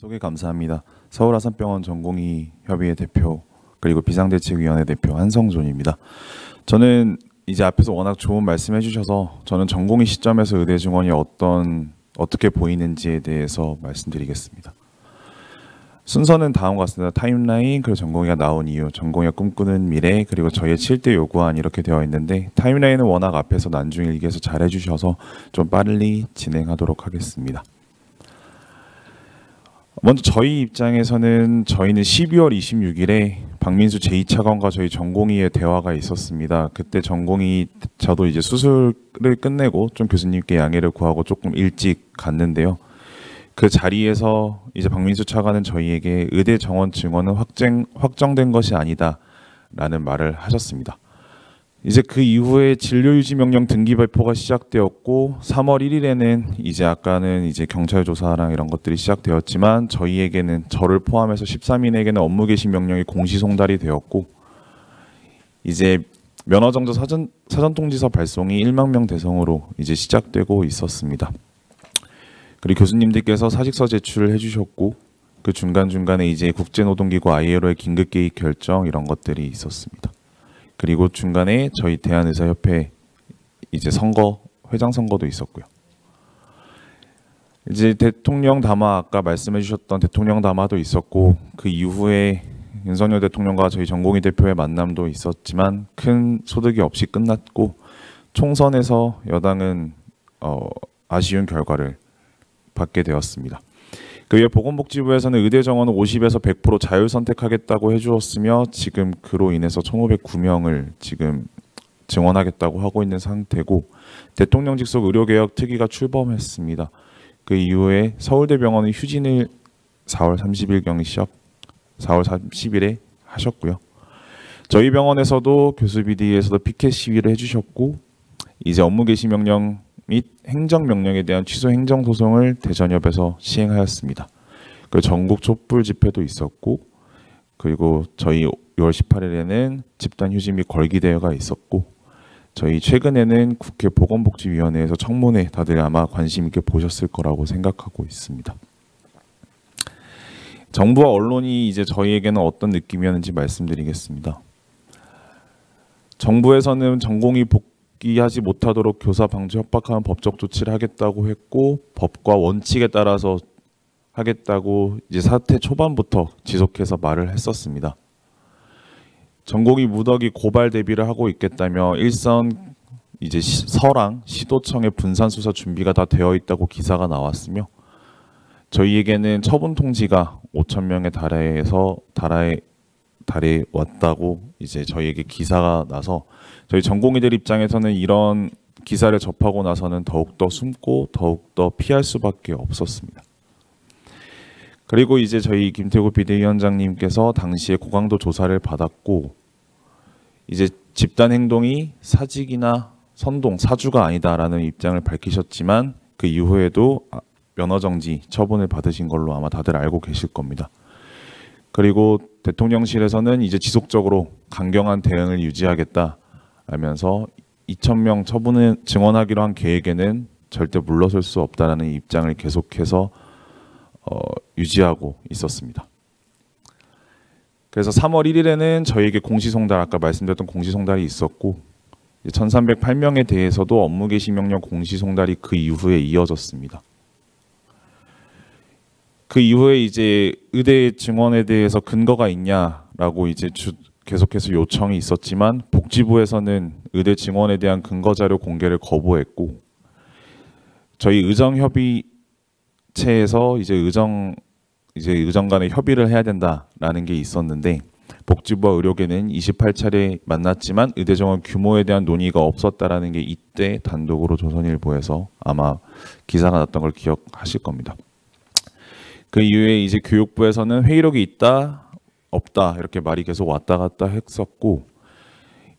소개 감사합니다. 서울아산병원 전공의 협의회 대표 그리고 비상대책위원회 대표 한성존입니다. 저는 이제 앞에서 워낙 좋은 말씀해 주셔서 저는 전공의 시점에서 의대 증원이 어떻게 보이는지에 대해서 말씀드리겠습니다. 순서는 다음과 같습니다. 타임라인, 그리고 전공의가 나온 이유, 전공의가 꿈꾸는 미래, 그리고 저희의 7대 요구안 이렇게 되어 있는데 타임라인은 워낙 앞에서 난중일기에서 잘 해주셔서 좀 빨리 진행하도록 하겠습니다. 먼저 저희 입장에서는 저희는 12월 26일에 박민수 제2차관과 저희 전공의의 대화가 있었습니다. 그때 전공의 저도 이제 수술을 끝내고 좀 교수님께 양해를 구하고 조금 일찍 갔는데요. 그 자리에서 이제 박민수 차관은 저희에게 의대 정원 증원은 확정된 것이 아니다라는 말을 하셨습니다. 이제 그 이후에 진료유지 명령 등기 발표가 시작되었고 3월 1일에는 이제 아까는 이제 경찰 조사랑 이런 것들이 시작되었지만 저희에게는 저를 포함해서 13인에게는 업무 개시 명령이 공시 송달이 되었고 이제 면허정지 사전 통지서 발송이 1만 명 대성으로 이제 시작되고 있었습니다. 그리고 교수님들께서 사직서 제출을 해주셨고 그 중간중간에 이제 국제노동기구 ILO의 긴급 개입 결정 이런 것들이 있었습니다. 그리고 중간에 저희 대한의사협회 이제 회장 선거도 있었고요. 이제 대통령 담화 아까 말씀해 주셨던 대통령 담화도 있었고 그 이후에 윤석열 대통령과 저희 전공의 대표의 만남도 있었지만 큰 소득이 없이 끝났고 총선에서 여당은 아쉬운 결과를 받게 되었습니다. 그 외에 보건복지부에서는 의대 정원은 50에서 100% 자율 선택하겠다고 해주었으며 지금 그로 인해서 1,509명을 지금 증원하겠다고 하고 있는 상태고 대통령 직속 의료개혁 특위가 출범했습니다. 그 이후에 서울대병원은 휴진을 4월 30일에 하셨고요. 저희 병원에서도 교수비디에서도 피켓 시위를 해주셨고 이제 업무 개시 명령 및 행정명령에 대한 취소 행정소송을 대전협에서 시행하였습니다. 그 전국 촛불 집회도 있었고 그리고 저희 6월 18일에는 집단휴직 및 걸기대회가 있었고 저희 최근에는 국회 보건복지위원회에서 청문회 다들 아마 관심 있게 보셨을 거라고 생각하고 있습니다. 정부와 언론이 이제 저희에게는 어떤 느낌이었는지 말씀드리겠습니다. 정부에서는 전공의 복귀하지 못하도록 교사 방조 협박하는 법적 조치를 하겠다고 했고 법과 원칙에 따라서 하겠다고 이제 사태 초반부터 지속해서 말을 했었습니다. 전공의 무더기 고발 대비를 하고 있겠다며 일선 이제 서랑 시도청의 분산 수사 준비가 다 되어 있다고 기사가 나왔으며 저희에게는 처분 통지가 5,000명에 달해 왔다고 이제 저희에게 기사가 나서 저희 전공의들 입장에서는 이런 기사를 접하고 나서는 더욱더 숨고 더욱더 피할 수밖에 없었습니다. 그리고 이제 저희 김태구 비대위원장님께서 당시에 고강도 조사를 받았고 이제 집단 행동이 사직이나 선동, 사주가 아니다라는 입장을 밝히셨지만 그 이후에도 면허정지 처분을 받으신 걸로 아마 다들 알고 계실 겁니다. 그리고 대통령실에서는 이제 지속적으로 강경한 대응을 유지하겠다 하면서 2,000명 처분을 증원하기로 한 계획에는 절대 물러설 수 없다라는 입장을 계속해서 유지하고 있었습니다. 그래서 3월 1일에는 저희에게 공시송달 아까 말씀드렸던 공시송달이 있었고 1,308명에 대해서도 업무 개시 명령 공시송달이 그 이후에 이어졌습니다. 그 이후에 이제 의대 증원에 대해서 근거가 있냐라고 이제 계속해서 요청이 있었지만 복지부에서는 의대 증원에 대한 근거 자료 공개를 거부했고 저희 의정협의체에서 이제 의정 간에 협의를 해야 된다라는 게 있었는데 복지부와 의료계는 28차례 만났지만 의대 정원 규모에 대한 논의가 없었다라는 게 이때 단독으로 조선일보에서 아마 기사가 났던 걸 기억하실 겁니다. 그 이후에 이제 교육부에서는 회의록이 있다 없다 이렇게 말이 계속 왔다 갔다 했었고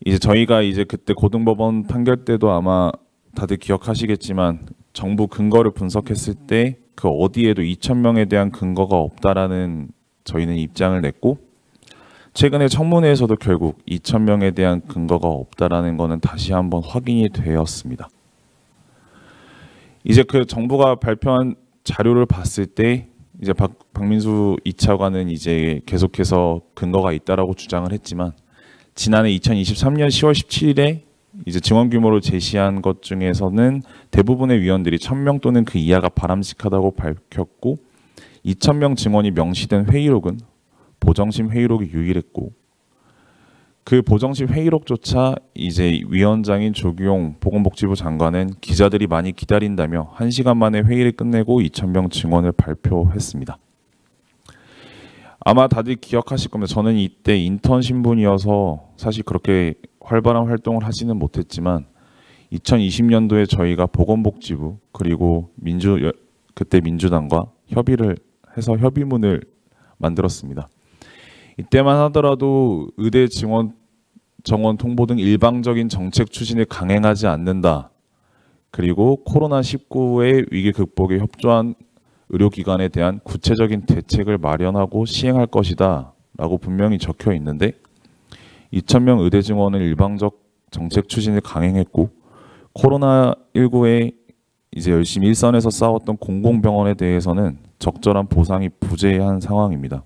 이제 저희가 이제 그때 고등법원 판결 때도 아마 다들 기억하시겠지만 정부 근거를 분석했을 때 그 어디에도 2,000명에 대한 근거가 없다라는 저희는 입장을 냈고 최근에 청문회에서도 결국 2,000명에 대한 근거가 없다라는 거는 다시 한번 확인이 되었습니다. 이제 그 정부가 발표한 자료를 봤을 때 이제 박민수 2차관은 이제 계속해서 근거가 있다라고 주장을 했지만 지난해 2023년 10월 17일에 이제 증언 규모를 제시한 것 중에서는 대부분의 위원들이 1,000명 또는 그 이하가 바람직하다고 밝혔고 2,000명 증언이 명시된 회의록은 보정심 회의록이 유일했고 그 보정심 회의록조차 이제 위원장인 조규용 보건복지부 장관은 기자들이 많이 기다린다며 1시간 만에 회의를 끝내고 2,000명 증언을 발표했습니다. 아마 다들 기억하실 겁니다. 저는 이때 인턴 신분이어서 사실 그렇게 활발한 활동을 하지는 못했지만 2020년도에 저희가 보건복지부 그리고 그때 민주당과 협의를 해서 협의문을 만들었습니다. 이때만 하더라도 의대 정원 통보 등 일방적인 정책 추진을 강행하지 않는다. 그리고 코로나19의 위기 극복에 협조한 의료기관에 대한 구체적인 대책을 마련하고 시행할 것이다 라고 분명히 적혀 있는데 2,000명 의대 증원은 일방적 정책 추진을 강행했고 코로나19에 이제 열심히 일선에서 싸웠던 공공병원에 대해서는 적절한 보상이 부재한 상황입니다.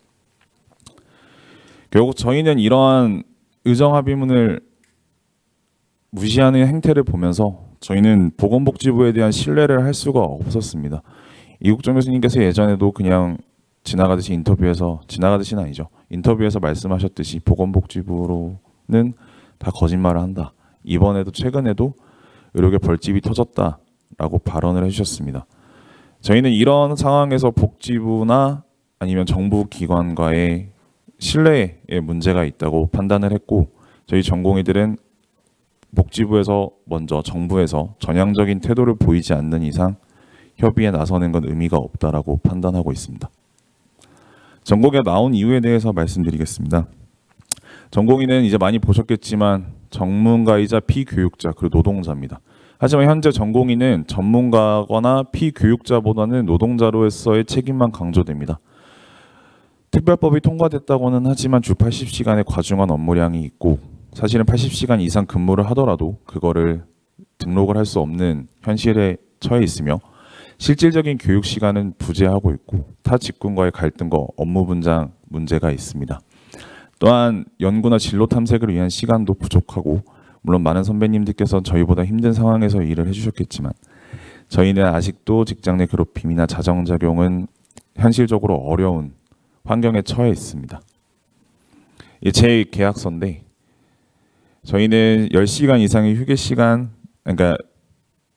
결국 저희는 이러한 의정합의문을 무시하는 행태를 보면서 저희는 보건복지부에 대한 신뢰를 할 수가 없었습니다. 이국정 교수님께서 예전에도 그냥 지나가듯이 지나가듯이는 아니죠. 인터뷰에서 말씀하셨듯이 보건복지부로는 다 거짓말을 한다. 이번에도 최근에도 의료계 벌집이 터졌다라고 발언을 해주셨습니다. 저희는 이런 상황에서 복지부나 아니면 정부 기관과의 신뢰에 문제가 있다고 판단을 했고 저희 전공의들은 복지부에서 먼저 정부에서 전향적인 태도를 보이지 않는 이상 협의에 나서는 건 의미가 없다라고 판단하고 있습니다. 전공의가 나온 이유에 대해서 말씀드리겠습니다. 전공의는 이제 많이 보셨겠지만 전문가이자 피교육자 그리고 노동자입니다. 하지만 현재 전공의는 전문가거나 피교육자보다는 노동자로서의 책임만 강조됩니다. 특별법이 통과됐다고는 하지만 주 80시간의 과중한 업무량이 있고 사실은 80시간 이상 근무를 하더라도 그거를 등록을 할 수 없는 현실에 처해 있으며 실질적인 교육 시간은 부재하고 있고 타 직군과의 갈등과 업무 분장 문제가 있습니다. 또한 연구나 진로 탐색을 위한 시간도 부족하고 물론 많은 선배님들께서 저희보다 힘든 상황에서 일을 해주셨겠지만 저희는 아직도 직장 내 괴롭힘이나 자정작용은 현실적으로 어려운 환경에 처해 있습니다. 제 계약서인데 저희는 10시간 이상의 휴게 시간, 그러니까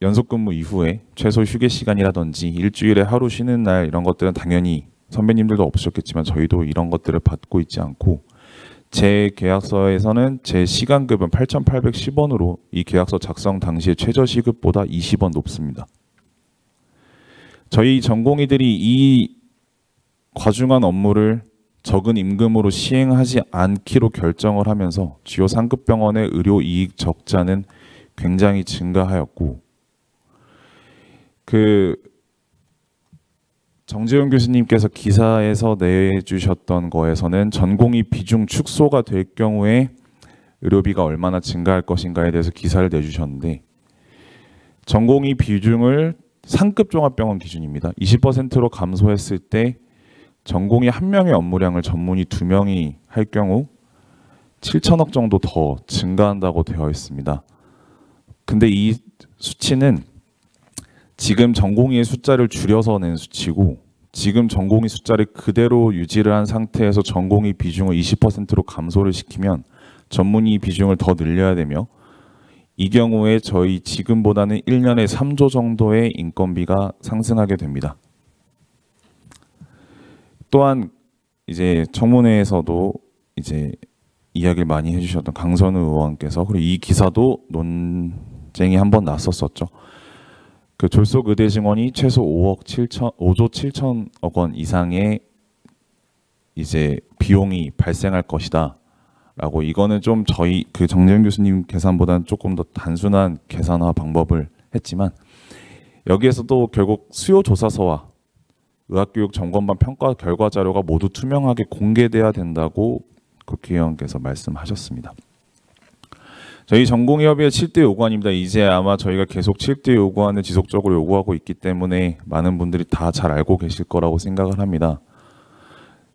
연속 근무 이후에 최소 휴게 시간이라든지 일주일에 하루 쉬는 날 이런 것들은 당연히 선배님들도 없으셨겠지만 저희도 이런 것들을 받고 있지 않고 제 계약서에서는 제 시간급은 8,810원으로 이 계약서 작성 당시의 최저시급보다 20원 높습니다. 저희 전공의들이 이 과중한 업무를 적은 임금으로 시행하지 않기로 결정을 하면서 주요 상급 병원의 의료 이익 적자는 굉장히 증가하였고 정재훈 교수님께서 기사에서 내주셨던 거에서는 전공의 비중 축소가 될 경우에 의료비가 얼마나 증가할 것인가에 대해서 기사를 내주셨는데 전공의 비중을 상급 종합병원 기준입니다. 20%로 감소했을 때 전공의 한 명의 업무량을 전문의 2명이 할 경우 7천억 정도 더 증가한다고 되어 있습니다. 근데 이 수치는 지금 전공의의 숫자를 줄여서 낸 수치고 지금 전공의 숫자를 그대로 유지를 한 상태에서 전공의 비중을 20%로 감소를 시키면 전문의 비중을 더 늘려야 되며 이 경우에 저희 지금보다는 1년에 3조 정도의 인건비가 상승하게 됩니다. 또한 이제 청문회에서도 이제 이야기를 많이 해주셨던 강선우 의원께서 그리고 이 기사도 논쟁이 한번 났었었죠. 그 졸속 의대 증원이 최소 5조 7천억 원 이상의 이제 비용이 발생할 것이다라고 이거는 좀 저희 정재훈 교수님 계산보다는 조금 더 단순한 계산화 방법을 했지만 여기에서도 결국 수요 조사서와 의학교육 점검반 평가 결과 자료가 모두 투명하게 공개돼야 된다고 국회의원께서 말씀하셨습니다. 저희 전공의협의회 7대 요구안입니다. 이제 아마 저희가 계속 7대 요구안을 지속적으로 요구하고 있기 때문에 많은 분들이 다 잘 알고 계실 거라고 생각을 합니다.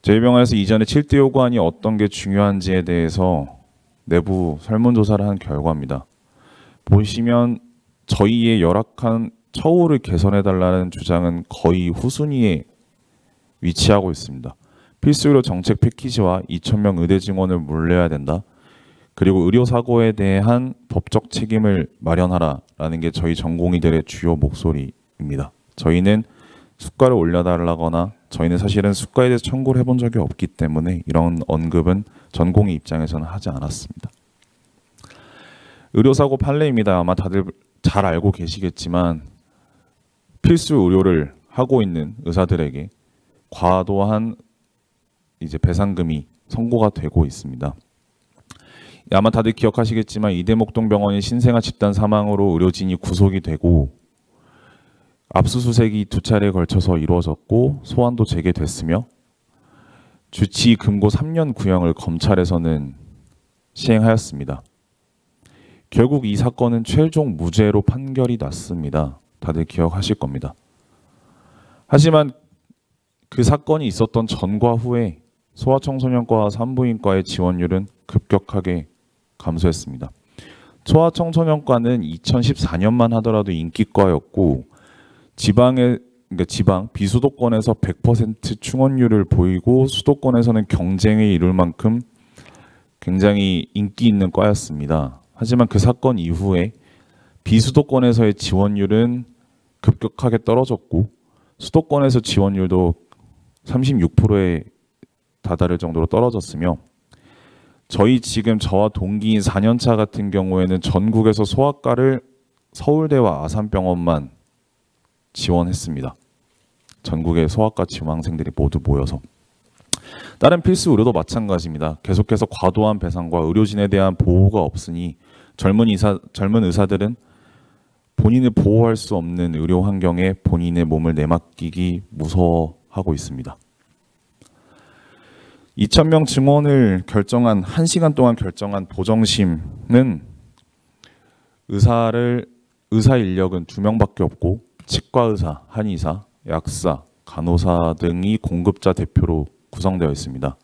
저희 병원에서 이전에 7대 요구안이 어떤 게 중요한지에 대해서 내부 설문조사를 한 결과입니다. 보시면 저희의 열악한 처우를 개선해달라는 주장은 거의 후순위에 위치하고 있습니다. 필수의료 정책 패키지와 2,000명 의대 증원을 물려야 된다. 그리고 의료사고에 대한 법적 책임을 마련하라라는 게 저희 전공의들의 주요 목소리입니다. 저희는 수가를 올려달라거나 저희는 사실은 수가에 대해서 청구를 해본 적이 없기 때문에 이런 언급은 전공의 입장에서는 하지 않았습니다. 의료사고 판례입니다. 아마 다들 잘 알고 계시겠지만 필수 의료를 하고 있는 의사들에게 과도한 이제 배상금이 선고가 되고 있습니다. 아마 다들 기억하시겠지만 이대목동병원이 신생아 집단 사망으로 의료진이 구속이 되고 압수수색이 2차례에 걸쳐서 이루어졌고 소환도 재개됐으며 주치 금고 3년 구형을 검찰에서는 시행하였습니다. 결국 이 사건은 최종 무죄로 판결이 났습니다. 다들 기억하실 겁니다. 하지만 그 사건이 있었던 전과 후에 소아청소년과와 산부인과의 지원율은 급격하게 감소했습니다. 소아청소년과는 2014년만 하더라도 인기과였고 그러니까 지방 비수도권에서 100% 충원율을 보이고 수도권에서는 경쟁에 이룰 만큼 굉장히 인기 있는 과였습니다. 하지만 그 사건 이후에 비수도권에서의 지원율은 급격하게 떨어졌고 수도권에서 지원율도 36%에 다다를 정도로 떨어졌으며 저와 동기인 4년차 같은 경우에는 전국에서 소아과를 서울대와 아산병원만 지원했습니다. 전국의 소아과 지망생들이 모두 모여서. 다른 필수 의료도 마찬가지입니다. 계속해서 과도한 배상과 의료진에 대한 보호가 없으니 젊은 의사들은 본인을 보호할 수 없는 의료 환경에 본인의 몸을 내맡기기 무서워하고 있습니다. 2,000명 증원을 결정한 1시간 동안 결정한 보정심은 의사 인력은 2명밖에 없고 치과의사, 한의사, 약사, 간호사 등이 공급자 대표로 구성되어 있습니다.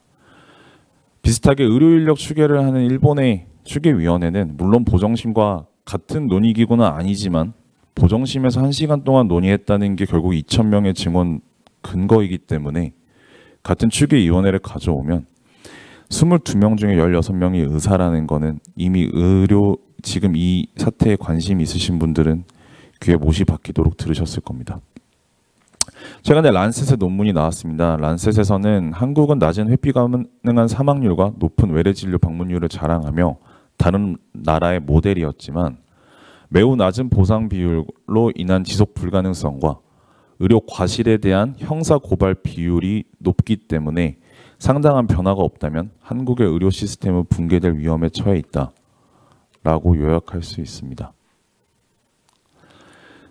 비슷하게 의료 인력 추계를 하는 일본의 추계위원회는 물론 보정심과 같은 논의기구는 아니지만 보정심에서 1시간 동안 논의했다는 게 결국 2,000명의 증원 근거이기 때문에 같은 추계위원회를 가져오면 22명 중에 16명이 의사라는 거는 이미 지금 이 사태에 관심 있으신 분들은 귀에 못이 박히도록 들으셨을 겁니다. 최근에 란셋의 논문이 나왔습니다. 란셋에서는 한국은 낮은 회피 가능한 사망률과 높은 외래진료 방문율을 자랑하며 다른 나라의 모델이었지만 매우 낮은 보상 비율로 인한 지속 불가능성과 의료 과실에 대한 형사 고발 비율이 높기 때문에 상당한 변화가 없다면 한국의 의료 시스템은 붕괴될 위험에 처해 있다라고 요약할 수 있습니다.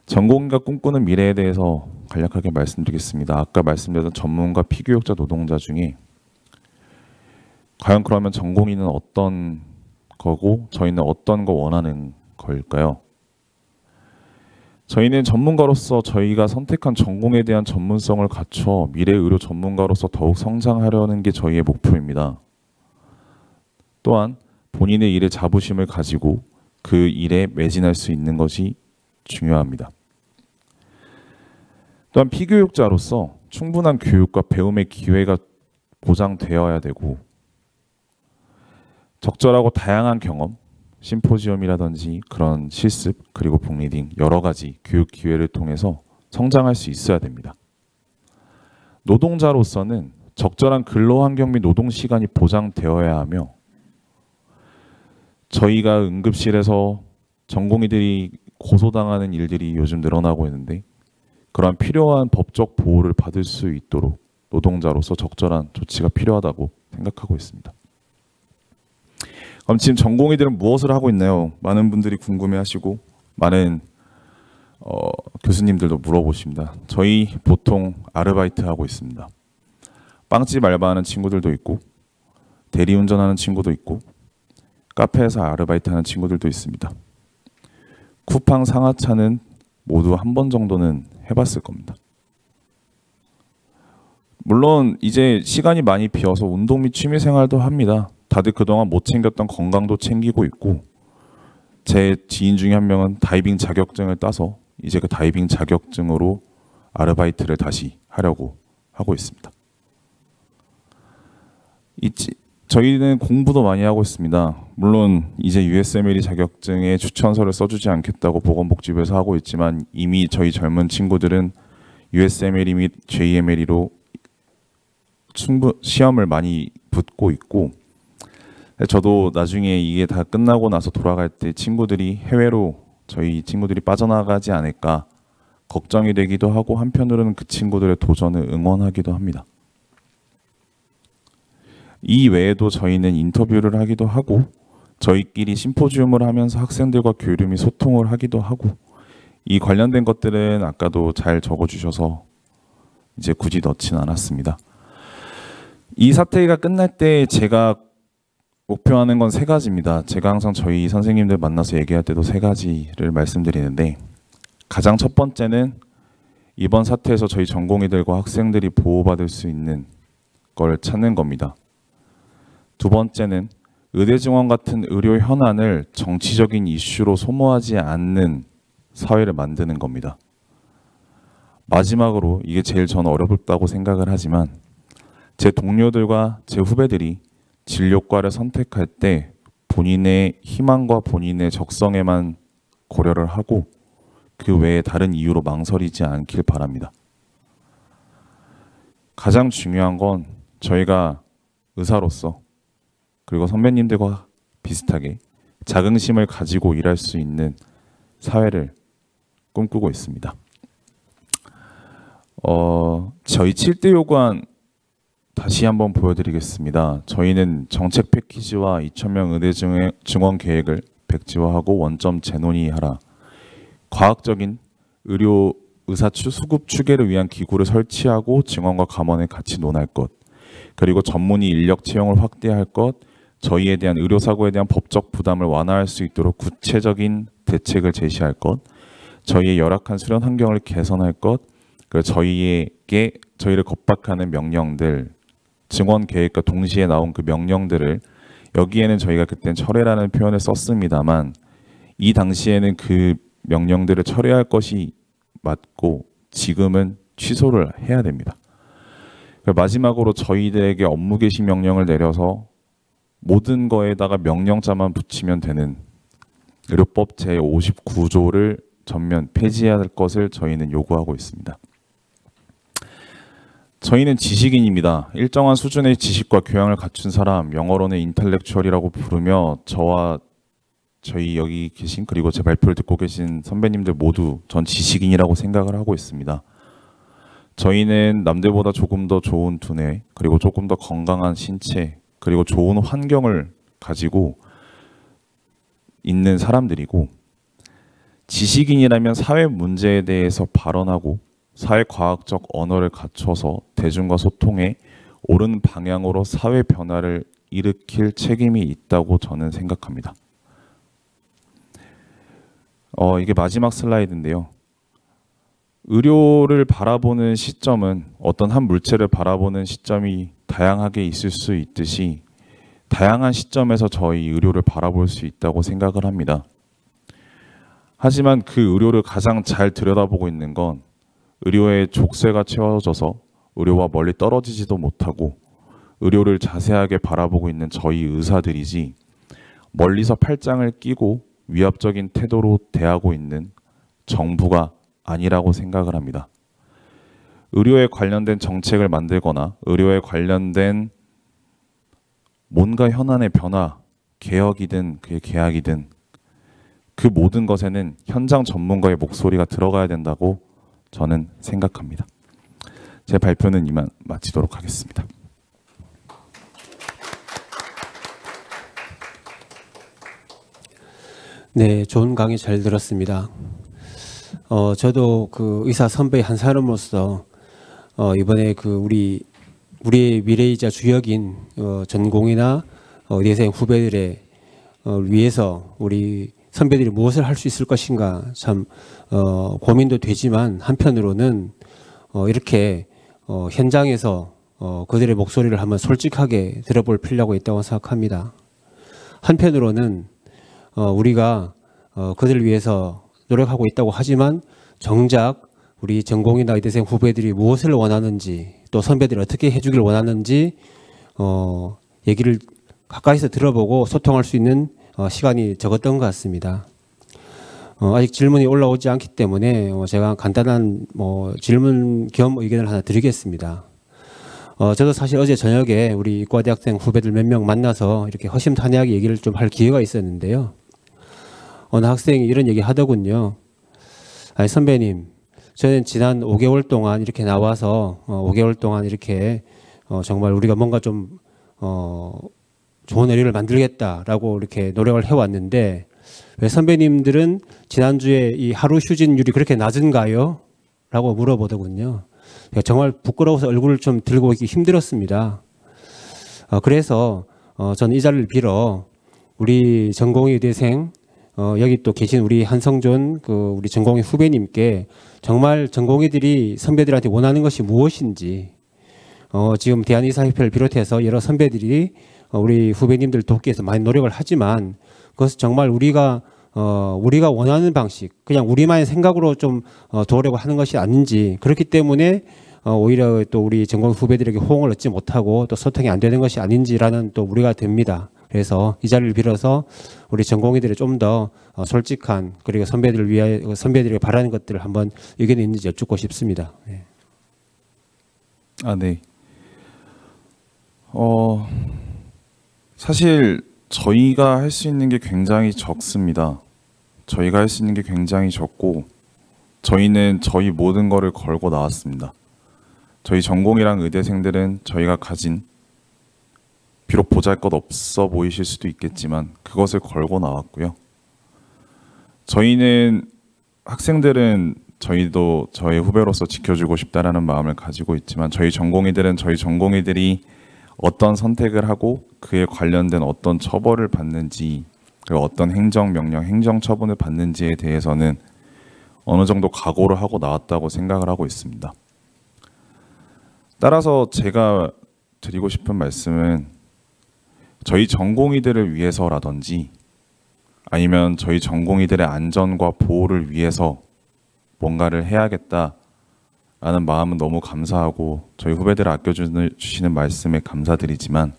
전공의가 꿈꾸는 미래에 대해서 간략하게 말씀드리겠습니다. 아까 말씀드렸던 전문가, 피교육자, 노동자 중에 과연 그러면 전공의는 어떤 거고 저희는 어떤 거 원하는 걸까요? 저희는 전문가로서 저희가 선택한 전공에 대한 전문성을 갖춰 미래 의료 전문가로서 더욱 성장하려는 게 저희의 목표입니다. 또한 본인의 일에 자부심을 가지고 그 일에 매진할 수 있는 것이 중요합니다. 또한 피교육자로서 충분한 교육과 배움의 기회가 보장되어야 되고 적절하고 다양한 경험, 심포지엄이라든지 그런 실습 그리고 북리딩 여러 가지 교육 기회를 통해서 성장할 수 있어야 됩니다. 노동자로서는 적절한 근로환경 및 노동시간이 보장되어야 하며 저희가 응급실에서 전공의들이 고소당하는 일들이 요즘 늘어나고 있는데 그러한 필요한 법적 보호를 받을 수 있도록 노동자로서 적절한 조치가 필요하다고 생각하고 있습니다. 그럼 지금 전공의들은 무엇을 하고 있나요? 많은 분들이 궁금해하시고 많은 교수님들도 물어보십니다. 저희 보통 아르바이트 하고 있습니다. 빵집 알바하는 친구들도 있고 대리운전하는 친구도 있고 카페에서 아르바이트하는 친구들도 있습니다. 쿠팡 상하차는 모두 한 번 정도는 해봤을 겁니다. 물론 이제 시간이 많이 비어서 운동 및 취미 생활도 합니다. 다들 그동안 못 챙겼던 건강도 챙기고 있고, 제 지인 중에 한 명은 다이빙 자격증을 따서 이제 그 다이빙 자격증으로 아르바이트를 다시 하려고 하고 있습니다. 저희는 공부도 많이 하고 있습니다. 물론 이제 USMLE 자격증에 추천서를 써주지 않겠다고 보건복지부에서 하고 있지만 이미 저희 젊은 친구들은 USMLE 및 JMLE로 시험을 많이 붙고 있고, 저도 나중에 이게 다 끝나고 나서 돌아갈 때 친구들이 해외로 저희 친구들이 빠져나가지 않을까 걱정이 되기도 하고, 한편으로는 그 친구들의 도전을 응원하기도 합니다. 이 외에도 저희는 인터뷰를 하기도 하고, 저희끼리 심포지움을 하면서 학생들과 교류 및 소통을 하기도 하고, 이 관련된 것들은 아까도 잘 적어주셔서 이제 굳이 넣진 않았습니다. 이 사태가 끝날 때 제가 목표하는 건 3가지입니다. 제가 항상 저희 선생님들 만나서 얘기할 때도 3가지를 말씀드리는데, 가장 첫 번째는 이번 사태에서 저희 전공의들과 학생들이 보호받을 수 있는 걸 찾는 겁니다. 두 번째는 의대 증원 같은 의료 현안을 정치적인 이슈로 소모하지 않는 사회를 만드는 겁니다. 마지막으로, 이게 제일 저는 어렵다고 생각을 하지만 제 동료들과 제 후배들이 진료과를 선택할 때 본인의 희망과 본인의 적성에만 고려를 하고 그 외에 다른 이유로 망설이지 않길 바랍니다. 가장 중요한 건 저희가 의사로서, 그리고 선배님들과 비슷하게 자긍심을 가지고 일할 수 있는 사회를 꿈꾸고 있습니다. 저희 7대 요구안 다시 한번 보여드리겠습니다. 저희는 정책 패키지와 2,000명 의대 증원 계획을 백지화하고 원점 재논의하라. 과학적인 의료 의사 수급 추계를 위한 기구를 설치하고 증원과 감원을 같이 논할 것. 그리고 전문의 인력 채용을 확대할 것. 저희에 대한 의료사고에 대한 법적 부담을 완화할 수 있도록 구체적인 대책을 제시할 것. 저희의 열악한 수련 환경을 개선할 것. 그리고 저희를 겁박하는 명령들, 증원 계획과 동시에 나온 그 명령들을, 여기에는 저희가 그땐 철회라는 표현을 썼습니다만 이 당시에는 그 명령들을 철회할 것이 맞고 지금은 취소를 해야 됩니다. 마지막으로 저희들에게 업무 개시 명령을 내려서 모든 거에다가 명령자만 붙이면 되는 의료법 제59조를 전면 폐지할 것을 저희는 요구하고 있습니다. 저희는 지식인입니다. 일정한 수준의 지식과 교양을 갖춘 사람, 영어로는 인텔렉추얼이라고 부르며 저와 저희 여기 계신, 그리고 제 발표를 듣고 계신 선배님들 모두 전 지식인이라고 생각을 하고 있습니다. 저희는 남들보다 조금 더 좋은 두뇌, 그리고 조금 더 건강한 신체, 그리고 좋은 환경을 가지고 있는 사람들이고, 지식인이라면 사회 문제에 대해서 발언하고 사회과학적 언어를 갖춰서 대중과 소통해 옳은 방향으로 사회 변화를 일으킬 책임이 있다고 저는 생각합니다. 이게 마지막 슬라이드인데요. 의료를 바라보는 시점은, 어떤 한 물체를 바라보는 시점이 다양하게 있을 수 있듯이 다양한 시점에서 저희 의료를 바라볼 수 있다고 생각을 합니다. 하지만 그 의료를 가장 잘 들여다보고 있는 건 의료의 족쇄가 채워져서 의료와 멀리 떨어지지도 못하고 의료를 자세하게 바라보고 있는 저희 의사들이지, 멀리서 팔짱을 끼고 위압적인 태도로 대하고 있는 정부가 아니라고 생각을 합니다. 의료에 관련된 정책을 만들거나 의료에 관련된 뭔가 현안의 변화, 개혁이든 그게 계약이든 그 모든 것에는 현장 전문가의 목소리가 들어가야 된다고 저는 생각합니다. 제 발표는 이만 마치도록 하겠습니다. 네, 좋은 강의 잘 들었습니다. 저도 그 의사 선배의 한 사람으로서 이번에 그 우리의 미래이자 주역인 전공이나 의대생 후배들의 위해서 우리 선배들이 무엇을 할 수 있을 것인가 참 고민도 되지만 한편으로는 이렇게 현장에서 그들의 목소리를 한번 솔직하게 들어볼 필요가 있다고 생각합니다. 한편으로는 우리가 그들을 위해서 노력하고 있다고 하지만 정작 우리 전공이나 의대생 후배들이 무엇을 원하는지 또 선배들이 어떻게 해주길 원하는지 얘기를 가까이서 들어보고 소통할 수 있는 시간이 적었던 것 같습니다. 아직 질문이 올라오지 않기 때문에 제가 간단한 질문 겸 의견을 하나 드리겠습니다. 저도 사실 어제 저녁에 우리 이과대학생 후배들 몇 명 만나서 이렇게 허심탄회하게 얘기를 좀 할 기회가 있었는데요. 어느 학생이 이런 얘기 하더군요. 아니 선배님, 저는 지난 5개월 동안 이렇게 나와서 5개월 동안 이렇게 정말 우리가 뭔가 좀 좋은 의료를 만들겠다라고 이렇게 노력을 해왔는데 왜 선배님들은 지난주에 이 하루 휴진율이 그렇게 낮은가요? 라고 물어보더군요. 정말 부끄러워서 얼굴을 좀 들고 있기 힘들었습니다. 그래서 저는 이 자리를 빌어 우리 전공의 의대생 여기 또 계신 우리 한성존 우리 전공의 후배님께 정말 전공의들이 선배들한테 원하는 것이 무엇인지 지금 대한의사협회를 비롯해서 여러 선배들이 우리 후배님들 돕기 위해서 많이 노력을 하지만 그것은 정말 우리가 원하는 방식, 그냥 우리만의 생각으로 좀 도우려고 하는 것이 아닌지, 그렇기 때문에 오히려 또 우리 전공 후배들에게 호응을 얻지 못하고 또 소통이 안 되는 것이 아닌지라는 또 우려가 됩니다. 그래서 이 자리를 빌어서 우리 전공의들이 좀 더 솔직한 그리고 선배들에게 바라는 것들을 한번 의견이 있는지 여쭙고 싶습니다. 네. 네. 사실 저희가 할 수 있는 게 굉장히 적습니다. 저희가 할 수 있는 게 굉장히 적고 저희는 저희 모든 거를 걸고 나왔습니다. 저희 전공이랑 의대생들은 저희가 가진 비록 보잘것없어 보이실 수도 있겠지만 그것을 걸고 나왔고요. 저희는 학생들은 저희도 저희 후배로서 지켜주고 싶다라는 마음을 가지고 있지만 저희 전공의들은 저희 전공의들이 어떤 선택을 하고 그에 관련된 어떤 처벌을 받는지 그리고 어떤 행정명령, 행정처분을 받는지에 대해서는 어느 정도 각오를 하고 나왔다고 생각을 하고 있습니다. 따라서 제가 드리고 싶은 말씀은 저희 전공의들을 위해서라든지 아니면 저희 전공의들의 안전과 보호를 위해서 뭔가를 해야겠다라는 마음은 너무 감사하고 저희 후배들을 아껴주시는 말씀에 감사드리지만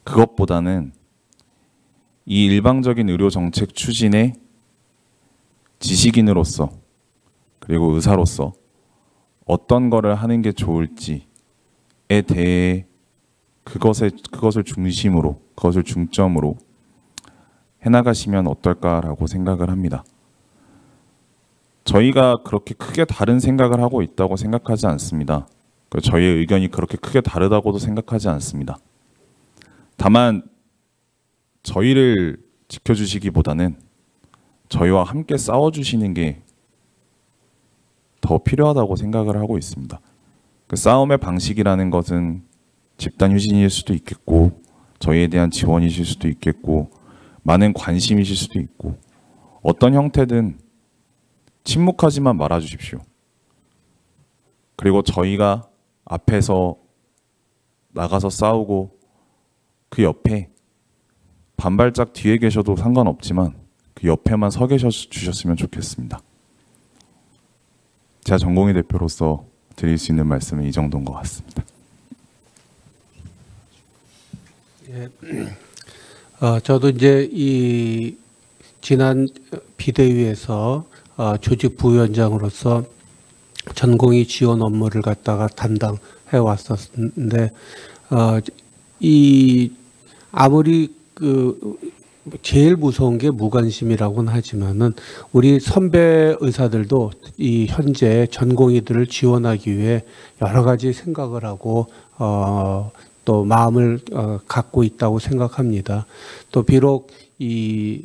그것보다는 이 일방적인 의료정책 추진에 지식인으로서 그리고 의사로서 어떤 거를 하는 게 좋을지에 대해 그것을 중심으로, 그것을 중점으로 해나가시면 어떨까라고 생각을 합니다. 저희가 그렇게 크게 다른 생각을 하고 있다고 생각하지 않습니다. 저희의 의견이 그렇게 크게 다르다고도 생각하지 않습니다. 다만 저희를 지켜주시기보다는 저희와 함께 싸워주시는 게 더 필요하다고 생각을 하고 있습니다. 그 싸움의 방식이라는 것은 집단 휴진일 수도 있겠고 저희에 대한 지원이실 수도 있겠고 많은 관심이실 수도 있고 어떤 형태든 침묵하지만 말아주십시오. 그리고 저희가 앞에서 나가서 싸우고 그 옆에 반발짝 뒤에 계셔도 상관없지만 그 옆에만 서 계셔 주셨으면 좋겠습니다. 제가 전공의 대표로서 드릴 수 있는 말씀은 이 정도인 것 같습니다. 예, 저도 이제 이 지난 비대위에서 조직 부위원장으로서 전공의 지원 업무를 갖다가 담당해 왔었는데 이 아무리 제일 무서운 게 무관심이라고는 하지만은 우리 선배 의사들도 이 현재 전공의들을 지원하기 위해 여러 가지 생각을 하고 또 마음을 갖고 있다고 생각합니다. 또 비록 이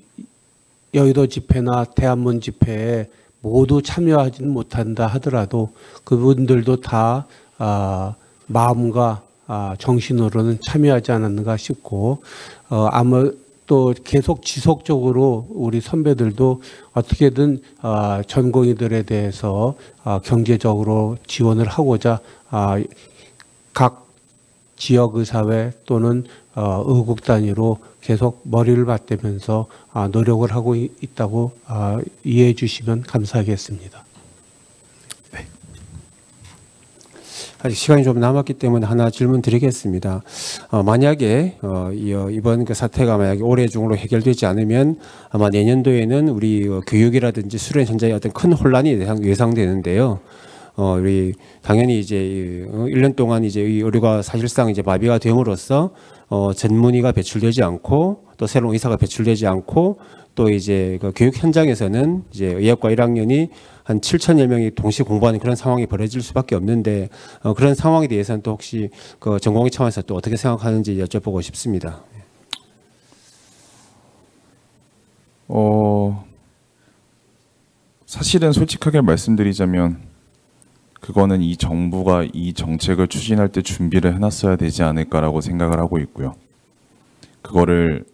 여의도 집회나 대한문 집회에 모두 참여하지는 못한다 하더라도 그분들도 다 마음과 정신으로는 참여하지 않았는가 싶고 아마 또 계속 지속적으로 우리 선배들도 어떻게든 전공의들에 대해서 경제적으로 지원을 하고자 각 지역의사회 또는 의국 단위로 계속 머리를 맞대면서 노력을 하고 있다고 이해해 주시면 감사하겠습니다. 아직 시간이 좀 남았기 때문에 하나 질문 드리겠습니다. 만약에 이번 그 사태가 만약에 올해 중으로 해결되지 않으면 아마 내년도에는 우리 교육이라든지 수련 현장에 어떤 큰 혼란이 예상되는데요. 우리 당연히 이제 1년 동안 이제 이 의료가 사실상 이제 마비가 됨으로써 전문의가 배출되지 않고 또 새로운 의사가 배출되지 않고 또 이제 그 교육 현장에서는 이제 의학과 1학년이 한 7천여 명이 동시에 공부하는 그런 상황이 벌어질 수밖에 없는데 그런 상황에 대해서는 또 혹시 그 전공의 차원에서 또 어떻게 생각하는지 여쭤보고 싶습니다. 사실은 솔직하게 말씀드리자면 그거는 이 정부가 이 정책을 추진할 때 준비를 해놨어야 되지 않을까라고 생각을 하고 있고요. 그거를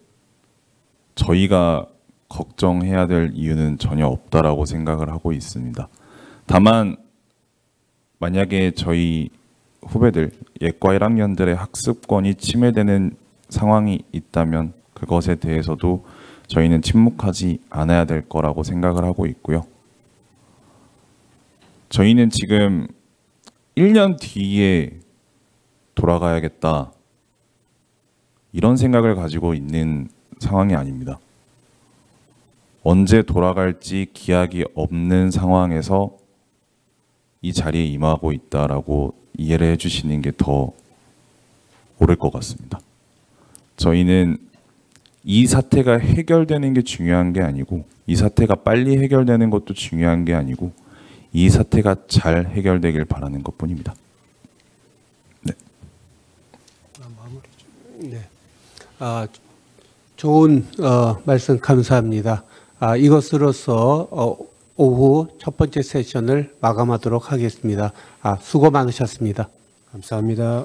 저희가 걱정해야 될 이유는 전혀 없다라고 생각을 하고 있습니다. 다만 만약에 저희 후배들 예과 1학년들의 학습권이 침해되는 상황이 있다면 그것에 대해서도 저희는 침묵하지 않아야 될 거라고 생각을 하고 있고요. 저희는 지금 1년 뒤에 돌아가야겠다 이런 생각을 가지고 있는 상황이 아닙니다. 언제 돌아갈지 기약이 없는 상황에서 이 자리에 임하고 있다라고 이해를 해주시는 게 더 옳을 것 같습니다. 저희는 이 사태가 해결되는 게 중요한 게 아니고 이 사태가 빨리 해결되는 것도 중요한 게 아니고 이 사태가 잘 해결되길 바라는 것뿐입니다. 네. 네. 좋은 말씀 감사합니다. 이것으로서 오후 첫 번째 세션을 마감하도록 하겠습니다. 수고 많으셨습니다. 감사합니다.